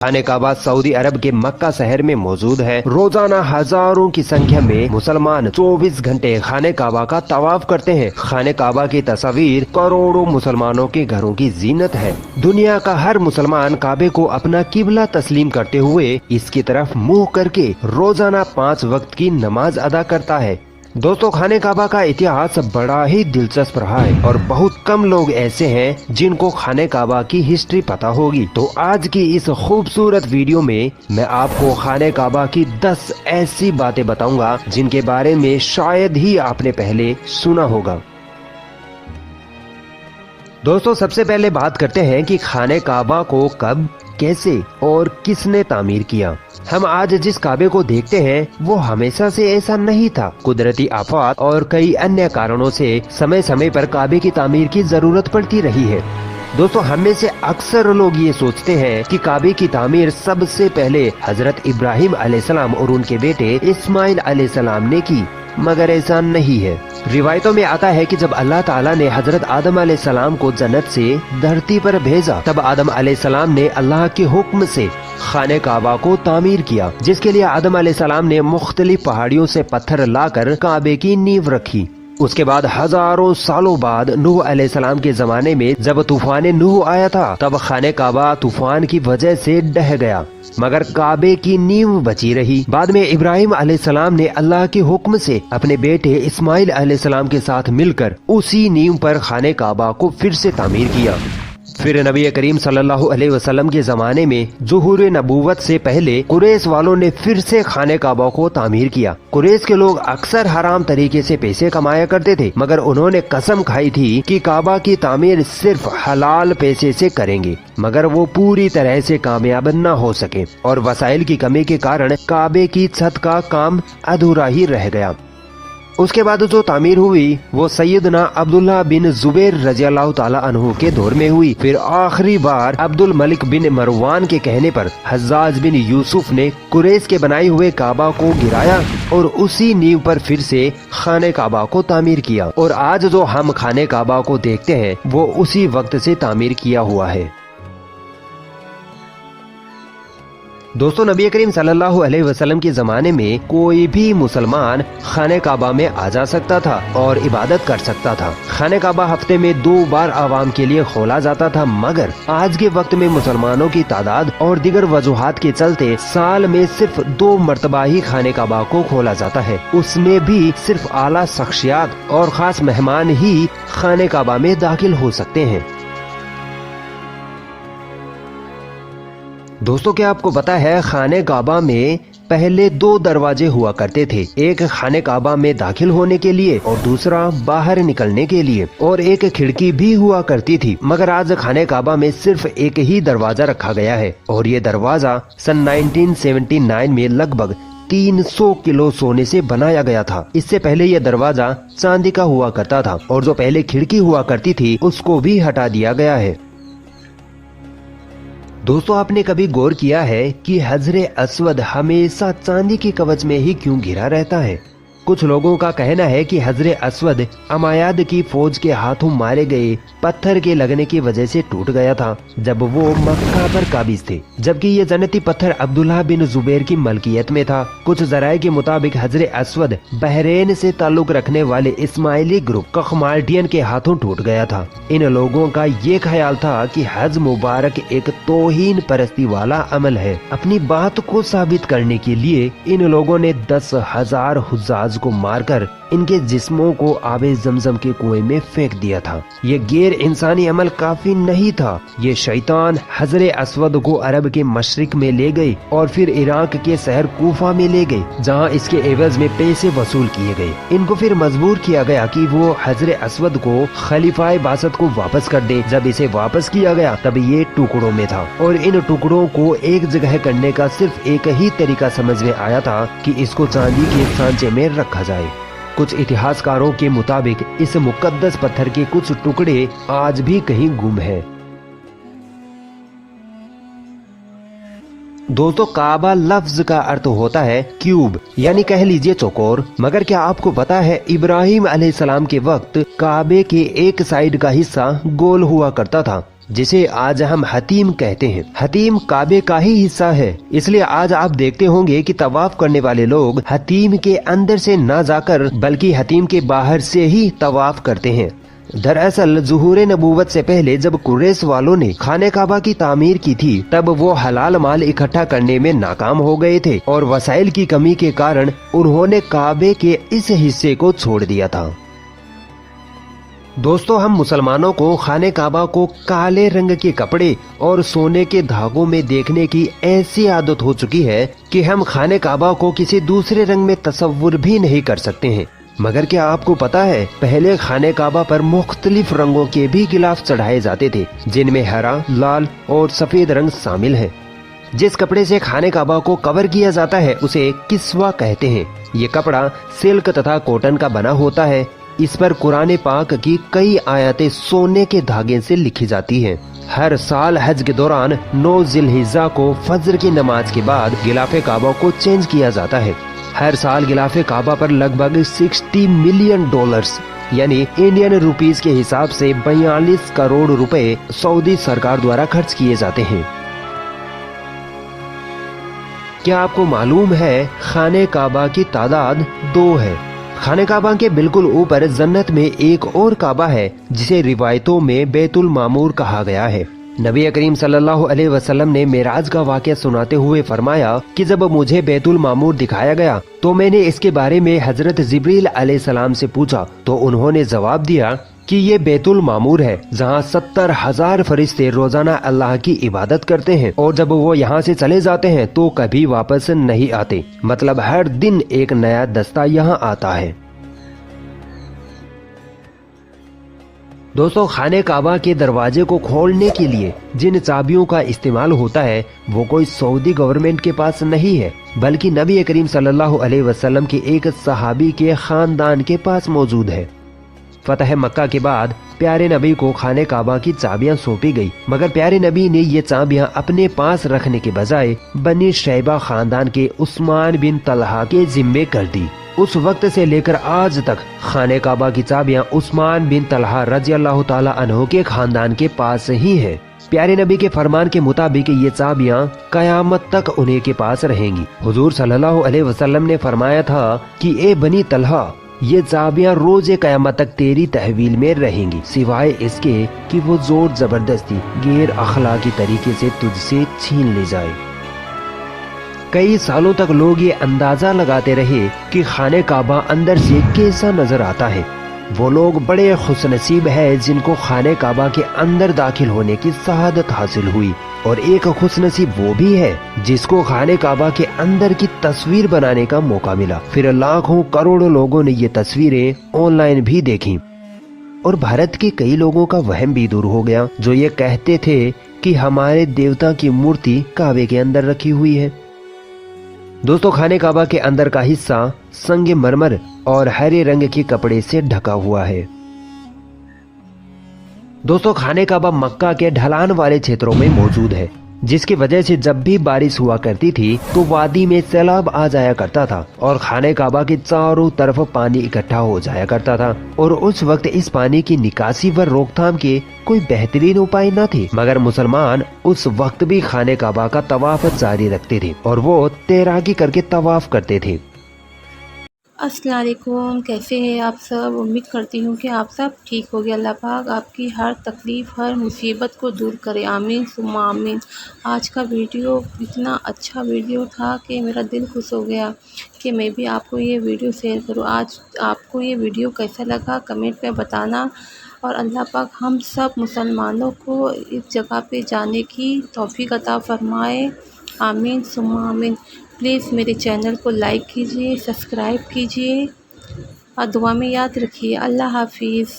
खाने काबा सऊदी अरब के मक्का शहर में मौजूद है। रोजाना हजारों की संख्या में मुसलमान 24 घंटे खाने काबा का तवाफ करते हैं। खाने काबा की तस्वीर करोड़ों मुसलमानों के घरों की जीनत है। दुनिया का हर मुसलमान काबे को अपना किबला तस्लीम करते हुए इसकी तरफ मुंह करके रोजाना 5 वक्त की नमाज अदा करता है। दोस्तों, खाने काबा का इतिहास बड़ा ही दिलचस्प रहा है और बहुत कम लोग ऐसे हैं जिनको खाने काबा की हिस्ट्री पता होगी। तो आज की इस खूबसूरत वीडियो में मैं आपको खाने काबा की 10 ऐसी बातें बताऊंगा जिनके बारे में शायद ही आपने पहले सुना होगा। दोस्तों, सबसे पहले बात करते हैं कि खाने काबा को कब, कैसे और किसने तामीर किया। हम आज जिस काबे को देखते हैं वो हमेशा से ऐसा नहीं था। कुदरती आफात और कई अन्य कारणों से समय समय पर काबे की तामीर की जरूरत पड़ती रही है। दोस्तों, हम में से अक्सर लोग ये सोचते हैं कि काबे की तामीर सबसे पहले हजरत इब्राहिम अलैहिस्सलाम और उनके बेटे इस्माइल अलैहिस्सलाम ने की, मगर ऐसा नहीं है। रिवायतों में आता है कि जब अल्लाह ताला ने हजरत आदम अलैहिस्सलाम को जन्नत से धरती पर भेजा, तब आदम अलैहिस्सलाम ने अल्लाह के हुक्म से खाने काबा को तामीर किया, जिसके लिए आदम अलैहिस्सलाम ने मुख्तलिफ पहाड़ियों से पत्थर लाकर काबे की नींव रखी। उसके बाद हजारों सालों बाद नूह अलैहिस्सलाम के जमाने में जब तूफान नूह आया था, तब खाने काबा तूफान की वजह से ढह गया, मगर काबे की नींव बची रही। बाद में इब्राहिम अलैहिस्सलाम ने अल्लाह के हुक्म से अपने बेटे इस्माइल अलैहिस्सलाम के साथ मिलकर उसी नींव पर खाने काबा को फिर से तामीर किया। फिर नबी करीम सल्लल्लाहु अलैहि वसल्लम के जमाने में ज़ुहूर नबूवत से पहले कुरैश वालों ने फिर से खाने काबा को तामीर किया। कुरैश के लोग अक्सर हराम तरीके से पैसे कमाया करते थे, मगर उन्होंने कसम खाई थी कि काबा की तामीर सिर्फ हलाल पैसे से करेंगे, मगर वो पूरी तरह से कामयाब न हो सके और वसाइल की कमी के कारण काबे की छत का काम अधूरा ही रह गया। उसके बाद जो तामीर हुई वो सैयदना अब्दुल्ला बिन जुबैर रज़ियल्लाहु ताला अन्हु के दौर में हुई। फिर आखिरी बार अब्दुल मलिक बिन मरवान के कहने पर हज्जाज बिन यूसुफ ने कुरैश के बनाए हुए काबा को गिराया और उसी नींव पर फिर से खाने काबा को तामीर किया। और आज जो हम खाने काबा को देखते हैं वो उसी वक्त से तामीर किया हुआ है। दोस्तों, नबी करीम सल्लल्लाहु अलैहि वसल्लम के जमाने में कोई भी मुसलमान खाने काबा में आ जा सकता था और इबादत कर सकता था। खाने काबा हफ्ते में 2 बार आवाम के लिए खोला जाता था, मगर आज के वक्त में मुसलमानों की तादाद और दीगर वजूहात के चलते साल में सिर्फ 2 मरतबा ही खाने काबा को खोला जाता है। उसमें भी सिर्फ आला शख्सियात और खास मेहमान ही खाने काबा में दाखिल हो सकते हैं। दोस्तों, क्या आपको पता है खाने काबा में पहले 2 दरवाजे हुआ करते थे, एक खाने काबा में दाखिल होने के लिए और दूसरा बाहर निकलने के लिए, और एक खिड़की भी हुआ करती थी। मगर आज खाने काबा में सिर्फ एक ही दरवाजा रखा गया है और ये दरवाजा सन 1979 में लगभग 300 किलो सोने से बनाया गया था। इससे पहले यह दरवाजा चांदी का हुआ करता था और जो पहले खिड़की हुआ करती थी उसको भी हटा दिया गया है। दोस्तों, आपने कभी गौर किया है कि हजरे अस्वद हमेशा चांदी के कवच में ही क्यों घिरा रहता है? कुछ लोगों का कहना है कि हजरे अस्वद अमायाद की फौज के हाथों मारे गए पत्थर के लगने की वजह से टूट गया था जब वो मक्का पर काबिज थे, जबकि ये जन्नती पत्थर अब्दुल्ला बिन जुबैर की मलकियत में था। कुछ जराये के मुताबिक हजरे अस्वद बहरीन से ताल्लुक रखने वाले इस्माइली ग्रुप कखमाल्डियन के हाथों टूट गया था। इन लोगों का ये ख्याल था कि हज मुबारक एक तौहीन परस्ती वाला अमल है। अपनी बात को साबित करने के लिए इन लोगों ने 10,000 हुज्जाज को मारकर इनके जिस्मों को आबे जमजम के कुएं में फेंक दिया था। ये गैर इंसानी अमल काफी नहीं था। ये शैतान हजरे अस्वद को अरब के मशरिक में ले गए और फिर इराक के शहर कूफा में ले गए, जहां इसके एवज में पैसे वसूल किए गए। इनको फिर मजबूर किया गया कि वो हजरे अस्वद को खलीफाए बासत को वापस कर दे। जब इसे वापस किया गया तब ये टुकड़ों में था और इन टुकड़ों को एक जगह करने का सिर्फ एक ही तरीका समझ में आया था कि इसको चांदी के सांचे में रखा जाए। कुछ इतिहासकारों के मुताबिक इस मुकद्दस पत्थर के कुछ टुकड़े आज भी कहीं गुम हैं। दोस्तों, काबा लफ्ज का अर्थ होता है क्यूब, यानी कह लीजिए चौकोर। मगर क्या आपको पता है इब्राहिम अलैहिस्सलाम के वक्त काबे के एक साइड का हिस्सा गोल हुआ करता था, जिसे आज हम हतीम कहते हैं। हतीम काबे का ही हिस्सा है, इसलिए आज आप देखते होंगे कि तवाफ करने वाले लोग हतीम के अंदर से न जाकर बल्कि हतीम के बाहर से ही तवाफ करते हैं। दरअसल ज़ुहूर नबूवत से पहले जब कुरैश वालों ने खाने काबा की तामीर की थी, तब वो हलाल माल इकट्ठा करने में नाकाम हो गए थे और वसाइल की कमी के कारण उन्होंने काबे के इस हिस्से को छोड़ दिया था। दोस्तों, हम मुसलमानों को खाने काबा को काले रंग के कपड़े और सोने के धागों में देखने की ऐसी आदत हो चुकी है कि हम खाने काबा को किसी दूसरे रंग में तस्वुर भी नहीं कर सकते हैं। मगर क्या आपको पता है, पहले खाने काबा पर मुख्तलिफ रंगों के भी गिलाफ चढ़ाए जाते थे, जिनमें हरा, लाल और सफेद रंग शामिल है। जिस कपड़े से खाने काबा को कवर किया जाता है उसे किस्वा कहते हैं। ये कपड़ा सिल्क तथा कॉटन का बना होता है। इस पर कुरान पाक की कई आयतें सोने के धागे से लिखी जाती हैं। हर साल हज के दौरान 9 जिलहिज्जा को फजर की नमाज के बाद गिलाफे काबा को चेंज किया जाता है। हर साल गिलाफे काबा पर लगभग 60 मिलियन डॉलर्स यानी इंडियन रुपीस के हिसाब से 42 करोड़ रुपए सऊदी सरकार द्वारा खर्च किए जाते हैं। क्या आपको मालूम है, खाने काबा की तादाद 2 है। खाने काबा के बिल्कुल ऊपर जन्नत में एक और काबा है, जिसे रिवायतों में बैतुल मामूर कहा गया है। नबी करीम सल्लल्लाहु अलैहि वसल्लम ने मेराज का वाक़या सुनाते हुए फरमाया कि जब मुझे बैतुल मामूर दिखाया गया तो मैंने इसके बारे में हजरत जिब्रील अलैहिस्सलाम से पूछा, तो उन्होंने जवाब दिया कि ये बैतुल मामूर है, जहाँ 70,000 फरिश्ते रोजाना अल्लाह की इबादत करते हैं और जब वो यहाँ से चले जाते हैं तो कभी वापस नहीं आते। मतलब हर दिन एक नया दस्ता यहाँ आता है। दोस्तों, खाने काबा के दरवाजे को खोलने के लिए जिन चाबियों का इस्तेमाल होता है वो कोई सऊदी गवर्नमेंट के पास नहीं है, बल्कि नबी करीम सल्लल्लाहु अलैहि वसल्लम के एक सहाबी के खानदान के पास मौजूद है। फतह मक्का के बाद प्यारे नबी को खाने काबा की चाबियां सौंपी गई, मगर प्यारे नबी ने ये चाबियां अपने पास रखने के बजाय बनी शैबा खानदान के उस्मान बिन तलहा के जिम्मे कर दी। उस वक्त से लेकर आज तक खाने काबा की चाबियां उस्मान बिन तलहा रजी अल्लाह ताला अन्हु के खानदान के पास ही है। प्यारे नबी के फरमान के मुताबिक ये चाबियां कयामत तक उन्हीं के पास रहेंगी। हुजूर सल्लल्लाहु अलैहि वसल्लम ने फरमाया था कि ए बनी तलहा, ये चाबियां रोजे कयामत तक तेरी तहवील में रहेंगी, सिवाय इसके कि वो जोर जबरदस्ती गैर अखलाकी तरीके से तुझसे छीन ली जाए। कई सालों तक लोग ये अंदाजा लगाते रहे कि खाने काबा अंदर से कैसा नजर आता है। वो लोग बड़े खुशनसीब है जिनको खाने काबा के अंदर दाखिल होने की शहादत हासिल हुई, और एक खुशनसीब वो भी है जिसको खाने काबा के अंदर की तस्वीर बनाने का मौका मिला। फिर लाखों करोड़ों लोगों ने ये तस्वीरें ऑनलाइन भी देखी और भारत के कई लोगों का वहम भी दूर हो गया, जो ये कहते थे कि हमारे देवता की मूर्ति काबे के अंदर रखी हुई है। दोस्तों, खाने काबा के अंदर का हिस्सा संगे मरमर और हरे रंग के कपड़े से ढका हुआ है। दोस्तों, खाने काबा मक्का के ढलान वाले क्षेत्रों में मौजूद है, जिसकी वजह से जब भी बारिश हुआ करती थी तो वादी में सैलाब आ जाया करता था और खाने काबा के चारों तरफ पानी इकट्ठा हो जाया करता था। और उस वक्त इस पानी की निकासी व रोकथाम के कोई बेहतरीन उपाय न थे, मगर मुसलमान उस वक्त भी खाने काबा का तवाफ जारी रखते थे और वो तैराकी करके तवाफ करते थे। अस्सलाम वालेकुम, कैसे हैं आप सब। उम्मीद करती हूँ कि आप सब ठीक हो गए। अल्लाह पाक आपकी हर तकलीफ़, हर मुसीबत को दूर करे, आमीन सुम्मा आमीन। आज का वीडियो इतना अच्छा वीडियो था कि मेरा दिल खुश हो गया कि मैं भी आपको ये वीडियो शेयर करूँ। आज आपको ये वीडियो कैसा लगा कमेंट में बताना, और अल्लाह पाक हम सब मुसलमानों को इस जगह पे जाने की तौफीक अता फ़रमाए, आमीन सुम्मा आमीन। प्लीज़ मेरे चैनल को लाइक कीजिए, सब्सक्राइब कीजिए और दुआ में याद रखिए। अल्लाह हाफिज़।